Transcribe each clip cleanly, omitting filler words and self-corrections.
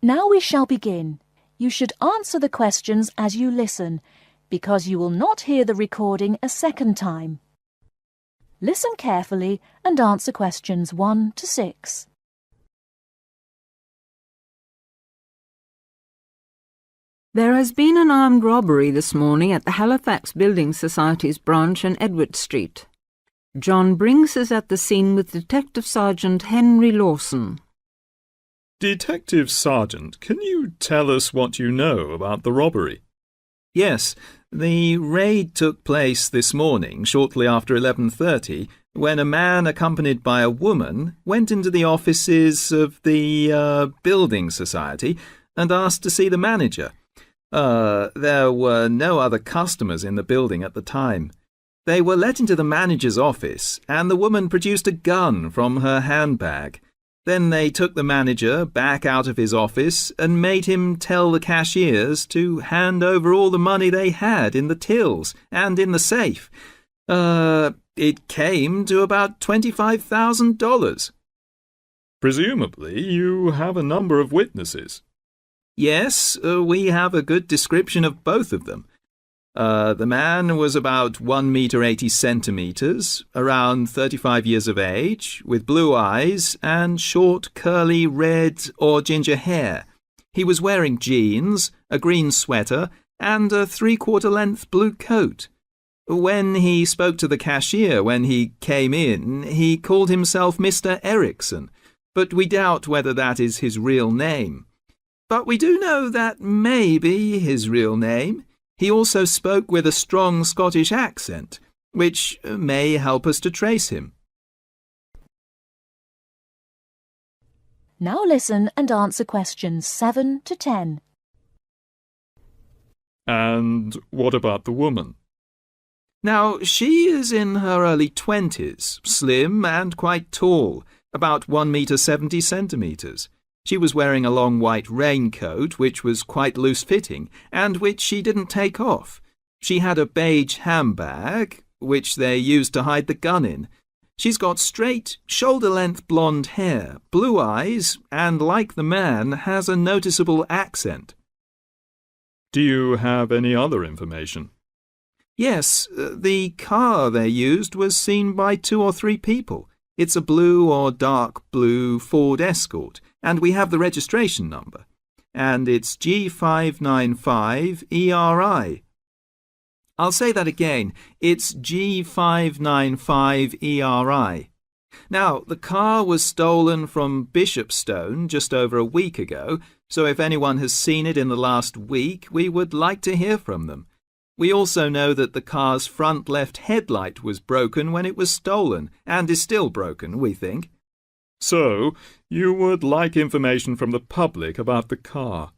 Now we shall begin. You should answer the questions as you listen, because you will not hear the recording a second time. Listen carefully and answer questions 1 to 6. There has been an armed robbery this morning at the Halifax Building Society's branch on Edward Street. John Brinks is at the scene with Detective Sergeant Henry Lawson. Detective Sergeant, can you tell us what you know about the robbery? Yes, the raid took place this morning, shortly after 11:30, when a man accompanied by a woman went into the offices of the Building Society and asked to see the manager. There were no other customers in the building at the time. They were let into the manager's office, and the woman produced a gun from her handbag. Then they took the manager back out of his office and made him tell the cashiers to hand over all the money they had in the tills and in the safe. It came to about $25,000. Presumably you have a number of witnesses. Yes, we have a good description of both of them. The man was about 1 meter 80 centimeters, around 35 years of age, with blue eyes and short curly red or ginger hair. He was wearing jeans, a green sweater, and a 3/4 length blue coat. When he spoke to the cashier when he came in, he called himself Mr. Erickson, but we doubt whether that is his real name. But we do know that may be his real name. He also spoke with a strong Scottish accent, which may help us to trace him. Now listen and answer questions 7 to 10. And what about the woman? Now, she is in her early 20s, slim and quite tall, about 1 meter 70 centimeters. She was wearing a long white raincoat, which was quite loose-fitting, and which she didn't take off. She had a beige handbag, which they used to hide the gun in. She's got straight, shoulder-length blonde hair, blue eyes, and, like the man, has a noticeable accent. Do you have any other information? Yes, the car they used was seen by 2 or 3 people. It's a blue or dark blue Ford Escort, and we have the registration number. And it's G595ERI. I'll say that again. It's G595ERI. Now, the car was stolen from Bishopstone just over a week ago, so if anyone has seen it in the last week, we would like to hear from them. We also know that the car's front left headlight was broken when it was stolen, and is still broken, we think. So, you would like information from the public about the car?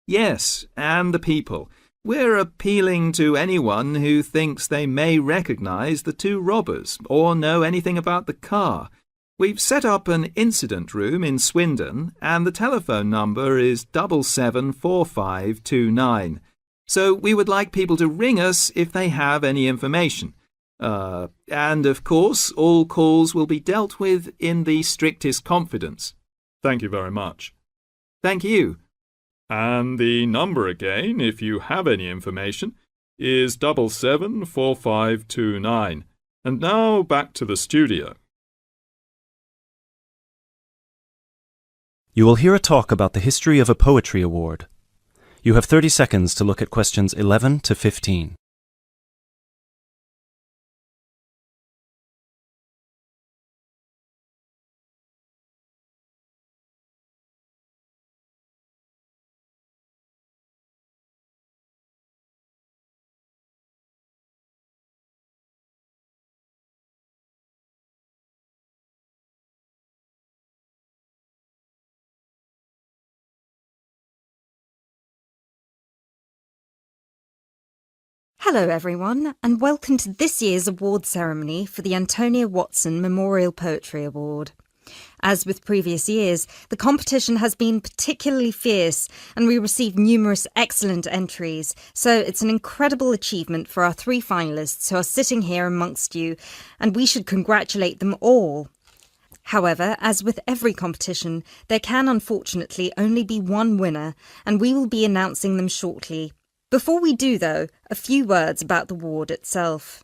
Yes, and the people. We're appealing to anyone who thinks they may recognise the 2 robbers or know anything about the car. We've set up an incident room in Swindon, and the telephone number is 774529. So we would like people to ring us if they have any information. And of course, all calls will be dealt with in the strictest confidence. Thank you very much. Thank you. And the number again, if you have any information, is 774529. And now back to the studio. You will hear a talk about the history of a poetry award. You have 30 seconds to look at questions 11 to 15. Hello everyone, and welcome to this year's award ceremony for the Antonia Watson Memorial Poetry Award. As with previous years, the competition has been particularly fierce and we received numerous excellent entries, so it's an incredible achievement for our 3 finalists who are sitting here amongst you, and we should congratulate them all. However, as with every competition, there can unfortunately only be one winner, and we will be announcing them shortly. Before we do, though, a few words about the award itself.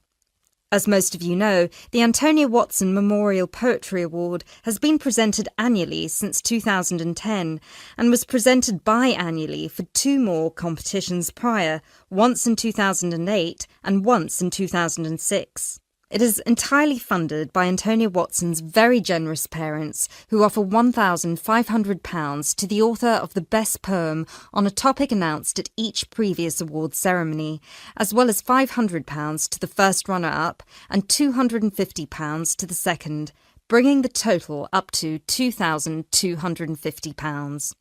As most of you know, the Antonia Watson Memorial Poetry Award has been presented annually since 2010 and was presented biannually for 2 more competitions prior, once in 2008 and once in 2006. It is entirely funded by Antonia Watson's very generous parents, who offer £1,500 to the author of the best poem on a topic announced at each previous award ceremony, as well as £500 to the first runner-up and £250 to the second, bringing the total up to £2,250.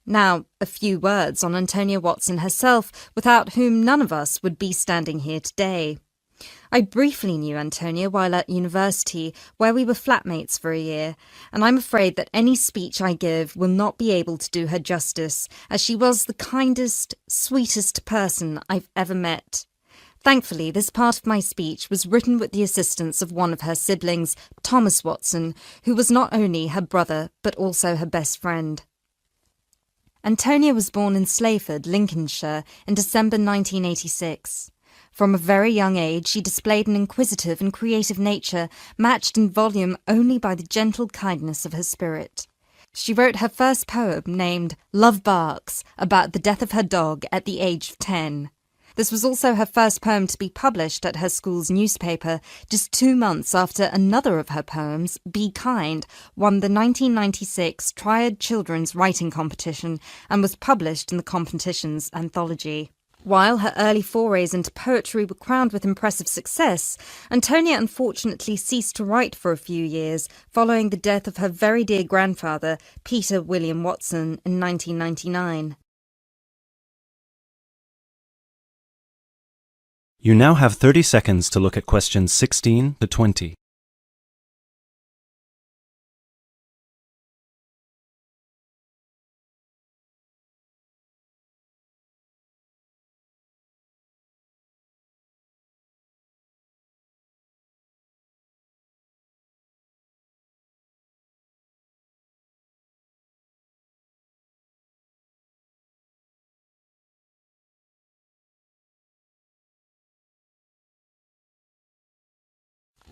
Now, a few words on Antonia Watson herself, without whom none of us would be standing here today. I briefly knew Antonia while at university, where we were flatmates for a year, and I'm afraid that any speech I give will not be able to do her justice, as she was the kindest, sweetest person I've ever met. Thankfully, this part of my speech was written with the assistance of one of her siblings, Thomas Watson, who was not only her brother, but also her best friend. Antonia was born in Slayford, Lincolnshire, in December 1986. From a very young age, she displayed an inquisitive and creative nature, matched in volume only by the gentle kindness of her spirit. She wrote her first poem, named Love Barks, about the death of her dog at the age of 10. This was also her first poem to be published at her school's newspaper, just 2 months after another of her poems, Be Kind, won the 1996 Triad Children's Writing Competition and was published in the competition's anthology. While her early forays into poetry were crowned with impressive success, Antonia unfortunately ceased to write for a few years following the death of her very dear grandfather, Peter William Watson, in 1999. You now have 30 seconds to look at questions 16 to 20.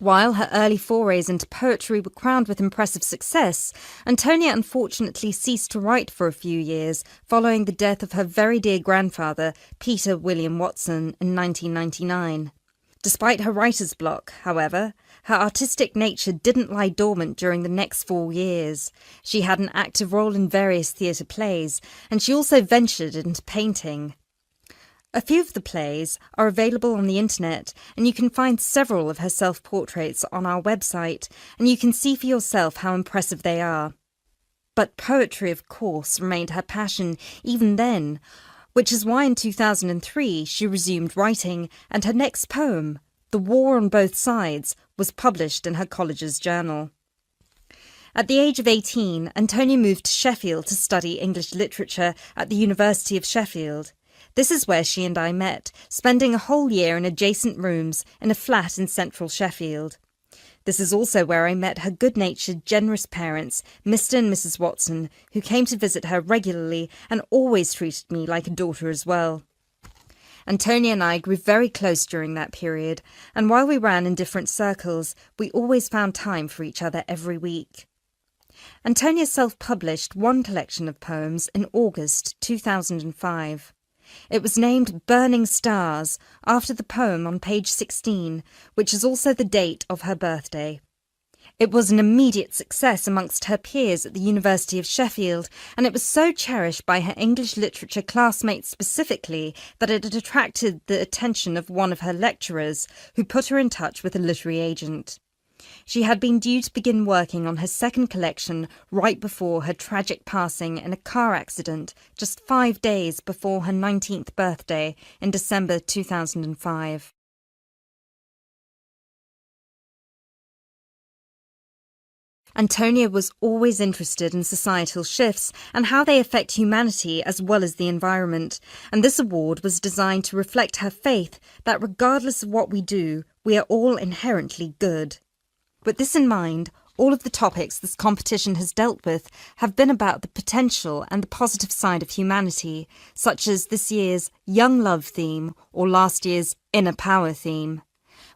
While her early forays into poetry were crowned with impressive success, Antonia unfortunately ceased to write for a few years following the death of her very dear grandfather, Peter William Watson, in 1999. Despite her writer's block, however, her artistic nature didn't lie dormant during the next 4 years. She had an active role in various theatre plays, and she also ventured into painting. A few of the plays are available on the internet, and you can find several of her self-portraits on our website, and you can see for yourself how impressive they are. But poetry, of course, remained her passion even then, which is why in 2003 she resumed writing, and her next poem, The War on Both Sides, was published in her college's journal. At the age of 18, Antonia moved to Sheffield to study English literature at the University of Sheffield. This is where she and I met, spending a whole year in adjacent rooms in a flat in central Sheffield. This is also where I met her good-natured, generous parents, Mr. and Mrs. Watson, who came to visit her regularly and always treated me like a daughter as well. Antonia and I grew very close during that period, and while we ran in different circles, we always found time for each other every week. Antonia self-published one collection of poems in August 2005. It was named Burning Stars, after the poem on page 16, which is also the date of her birthday. It was an immediate success amongst her peers at the University of Sheffield, and it was so cherished by her English literature classmates specifically that it had attracted the attention of one of her lecturers, who put her in touch with a literary agent. She had been due to begin working on her second collection right before her tragic passing in a car accident just 5 days before her 19th birthday in December 2005. Antonia was always interested in societal shifts and how they affect humanity as well as the environment, and this award was designed to reflect her faith that regardless of what we do, we are all inherently good. With this in mind, all of the topics this competition has dealt with have been about the potential and the positive side of humanity, such as this year's Young Love theme or last year's Inner Power theme.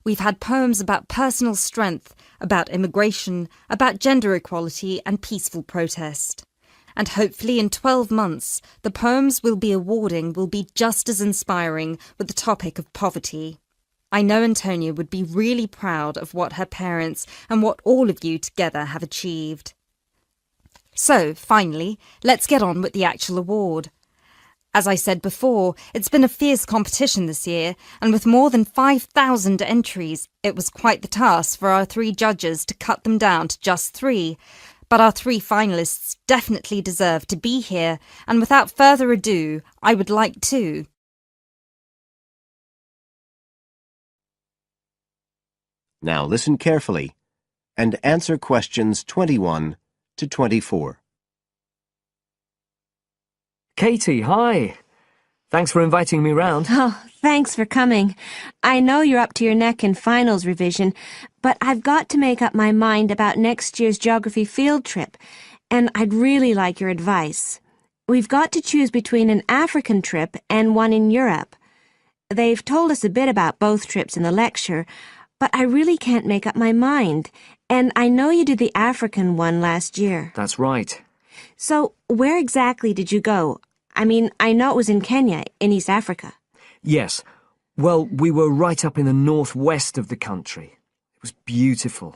We've had poems about personal strength, about immigration, about gender equality and peaceful protest. And hopefully in 12 months, the poems we'll be awarding will be just as inspiring with the topic of poverty. I know Antonia would be really proud of what her parents and what all of you together have achieved. So, finally, let's get on with the actual award. As I said before, it's been a fierce competition this year, and with more than 5,000 entries, it was quite the task for our 3 judges to cut them down to just 3. But our 3 finalists definitely deserve to be here, and without further ado, I would like to... Now listen carefully and answer questions 21 to 24. Katie, hi. Thanks for inviting me round. Oh, thanks for coming. I know you're up to your neck in finals revision, but I've got to make up my mind about next year's geography field trip, and I'd really like your advice. We've got to choose between an African trip and one in Europe. They've told us a bit about both trips in the lecture, but I really can't make up my mind, and I know you did the African one last year. That's right. So, where exactly did you go? I mean, I know it was in Kenya, in East Africa. Yes. Well, we were right up in the northwest of the country. It was beautiful.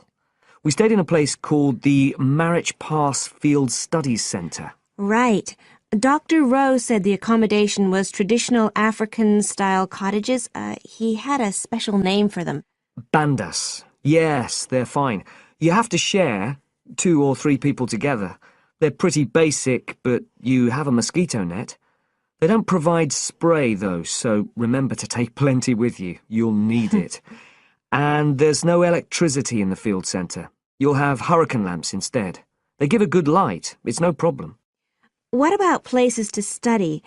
We stayed in a place called the Marich Pass Field Studies Centre. Right. Dr. Rowe said the accommodation was traditional African-style cottages. He had a special name for them. Bandas. Yes, they're fine. You have to share, 2 or 3 people together. They're pretty basic, but you have a mosquito net. They don't provide spray, though, so remember to take plenty with you. You'll need it. And there's no electricity in the field centre. You'll have hurricane lamps instead. They give a good light. It's no problem. What about places to study?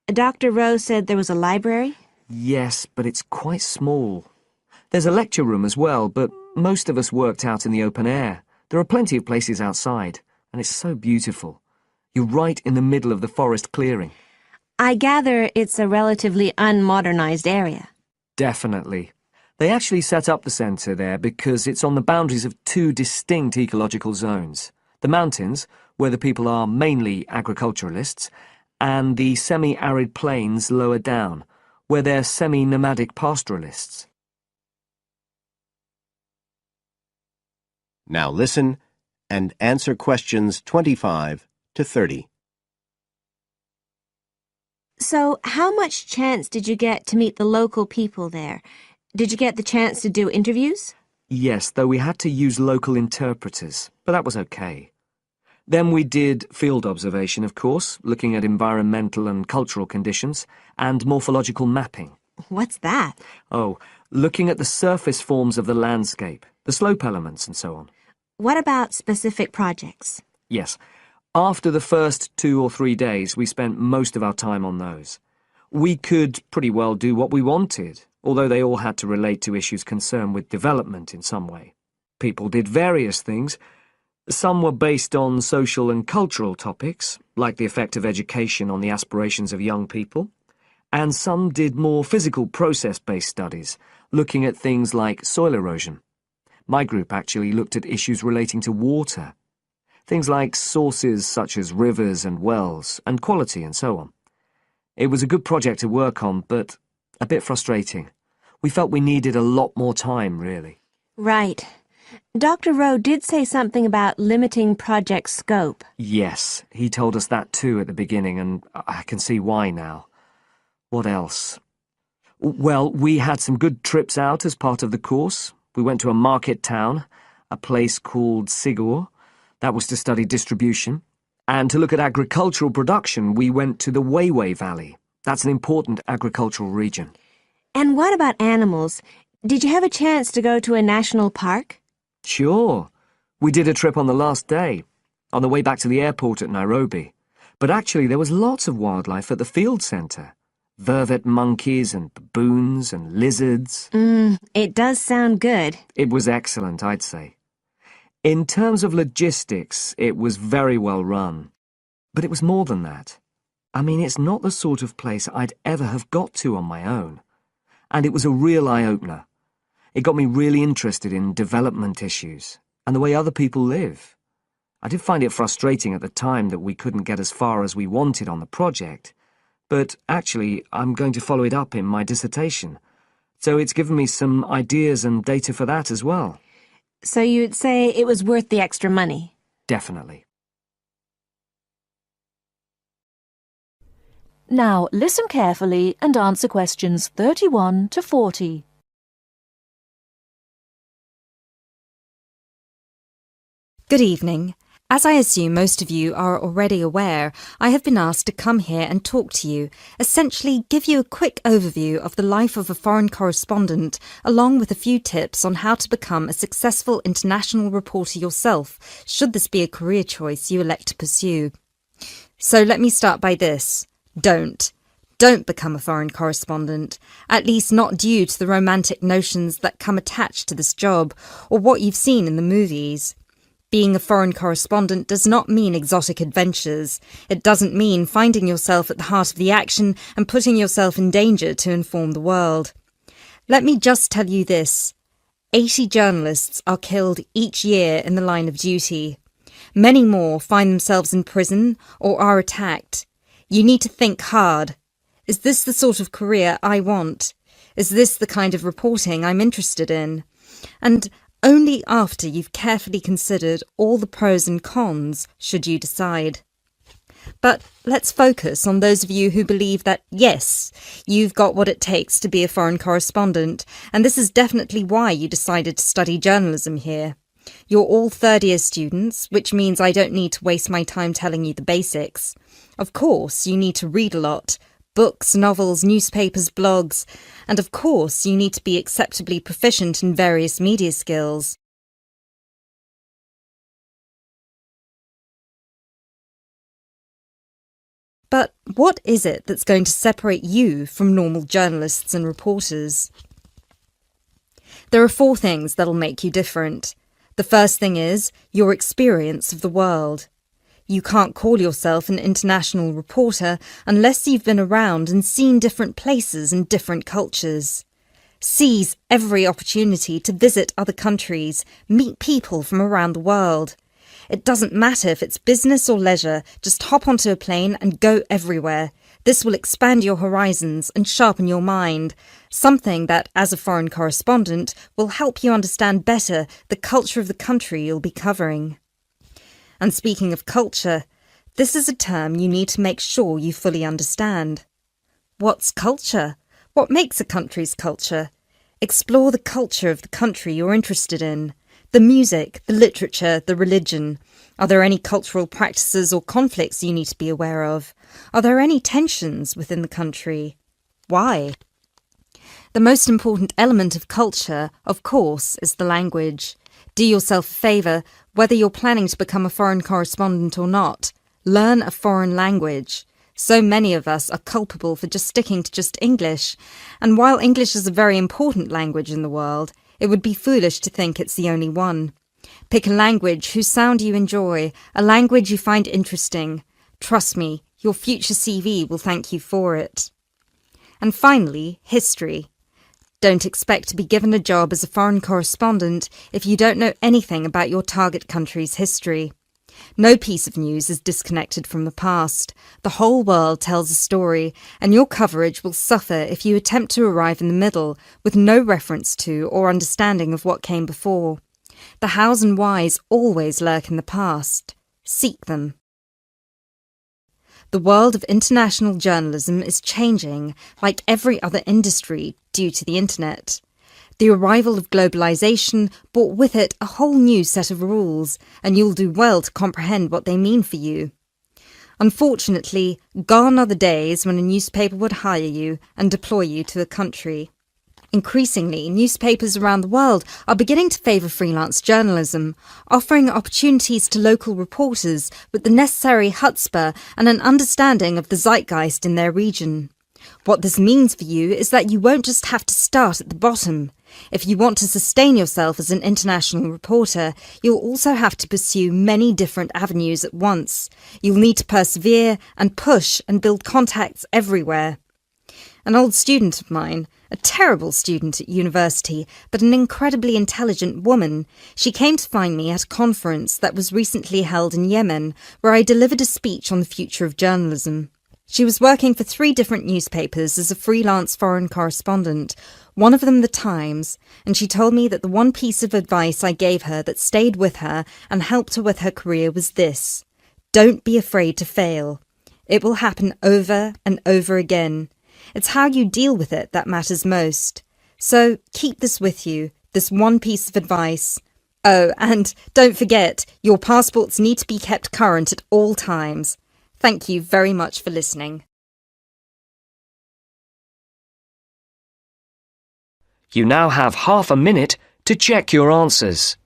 Dr. Rowe said there was a library? Yes, but it's quite small. There's a lecture room as well, but most of us worked out in the open air. There are plenty of places outside, and it's so beautiful. You're right in the middle of the forest clearing. I gather it's a relatively unmodernized area. Definitely. They actually set up the centre there because it's on the boundaries of 2 distinct ecological zones. The mountains, where the people are mainly agriculturalists, and the semi-arid plains lower down, where they're semi-nomadic pastoralists. Now listen and answer questions 25 to 30. So, how much chance did you get to meet the local people there? Did you get the chance to do interviews? Yes, though we had to use local interpreters, but that was okay. Then we did field observation, of course, looking at environmental and cultural conditions, and morphological mapping. What's that? Oh, looking at the surface forms of the landscape, the slope elements and so on. What about specific projects? Yes. After the first 2 or 3 days, we spent most of our time on those. We could pretty well do what we wanted, although they all had to relate to issues concerned with development in some way. People did various things. Some were based on social and cultural topics, like the effect of education on the aspirations of young people, and some did more physical process-based studies, looking at things like soil erosion. My group actually looked at issues relating to water, things like sources such as rivers and wells, and quality and so on. It was a good project to work on, but a bit frustrating. We felt we needed a lot more time, really. Right. Dr. Rowe did say something about limiting project scope. Yes, he told us that too at the beginning, and I can see why now. What else? Well, we had some good trips out as part of the course. We went to a market town, a place called Sigur. That was to study distribution. And to look at agricultural production, we went to the Weiwei Valley. That's an important agricultural region. And what about animals? Did you have a chance to go to a national park? Sure. We did a trip on the last day, on the way back to the airport at Nairobi. But actually there was lots of wildlife at the field centre. Vervet monkeys and baboons and lizards. It does sound good. It was excellent, I'd say. In terms of logistics, it was very well run. But it was more than that. I mean, it's not the sort of place I'd ever have got to on my own. And it was a real eye-opener. It got me really interested in development issues and the way other people live. I did find it frustrating at the time that we couldn't get as far as we wanted on the project, but actually I'm going to follow it up in my dissertation, so it's given me some ideas and data for that as well. So you'd say it was worth the extra money? Definitely. Now listen carefully and answer questions 31 to 40. Good evening. As I assume most of you are already aware, I have been asked to come here and talk to you, essentially give you a quick overview of the life of a foreign correspondent, along with a few tips on how to become a successful international reporter yourself, should this be a career choice you elect to pursue. So let me start by this. Don't become a foreign correspondent, at least not due to the romantic notions that come attached to this job, or what you've seen in the movies. Being a foreign correspondent does not mean exotic adventures. It doesn't mean finding yourself at the heart of the action and putting yourself in danger to inform the world. Let me just tell you this. 80 journalists are killed each year in the line of duty. Many more find themselves in prison or are attacked. You need to think hard. Is this the sort of career I want? Is this the kind of reporting I'm interested in? And only after you've carefully considered all the pros and cons should you decide. But let's focus on those of you who believe that, yes, you've got what it takes to be a foreign correspondent, and this is definitely why you decided to study journalism here. You're all third-year students, which means I don't need to waste my time telling you the basics. Of course, you need to read a lot. Books, novels, newspapers, blogs, and of course you need to be acceptably proficient in various media skills. But what is it that's going to separate you from normal journalists and reporters? There are 4 things that'll make you different. The first thing is your experience of the world. You can't call yourself an international reporter unless you've been around and seen different places and different cultures. Seize every opportunity to visit other countries, meet people from around the world. It doesn't matter if it's business or leisure, just hop onto a plane and go everywhere. This will expand your horizons and sharpen your mind, something that, as a foreign correspondent, will help you understand better the culture of the country you'll be covering. And speaking of culture, this is a term you need to make sure you fully understand. What's culture? What makes a country's culture? Explore the culture of the country you're interested in. The music, the literature, the religion. Are there any cultural practices or conflicts you need to be aware of? Are there any tensions within the country? Why? The most important element of culture, of course, is the language. Do yourself a favour, whether you're planning to become a foreign correspondent or not. Learn a foreign language. So many of us are culpable for just sticking to just English, and while English is a very important language in the world, it would be foolish to think it's the only one. Pick a language whose sound you enjoy, a language you find interesting. Trust me, your future CV will thank you for it. And finally, history. Don't expect to be given a job as a foreign correspondent if you don't know anything about your target country's history. No piece of news is disconnected from the past. The whole world tells a story, and your coverage will suffer if you attempt to arrive in the middle with no reference to or understanding of what came before. The hows and whys always lurk in the past. Seek them. The world of international journalism is changing, like every other industry, due to the internet. The arrival of globalization brought with it a whole new set of rules, and you'll do well to comprehend what they mean for you. Unfortunately, gone are the days when a newspaper would hire you and deploy you to a country. Increasingly, newspapers around the world are beginning to favour freelance journalism, offering opportunities to local reporters with the necessary chutzpah and an understanding of the zeitgeist in their region. What this means for you is that you won't just have to start at the bottom. If you want to sustain yourself as an international reporter, you'll also have to pursue many different avenues at once. You'll need to persevere and push and build contacts everywhere. An old student of mine, a terrible student at university, but an incredibly intelligent woman, she came to find me at a conference that was recently held in Yemen, where I delivered a speech on the future of journalism. She was working for 3 different newspapers as a freelance foreign correspondent, one of them The Times, and she told me that the one piece of advice I gave her that stayed with her and helped her with her career was this: don't be afraid to fail. It will happen over and over again. It's how you deal with it that matters most. So keep this with you, this one piece of advice. Oh, and don't forget, your passports need to be kept current at all times. Thank you very much for listening. You now have half a minute to check your answers.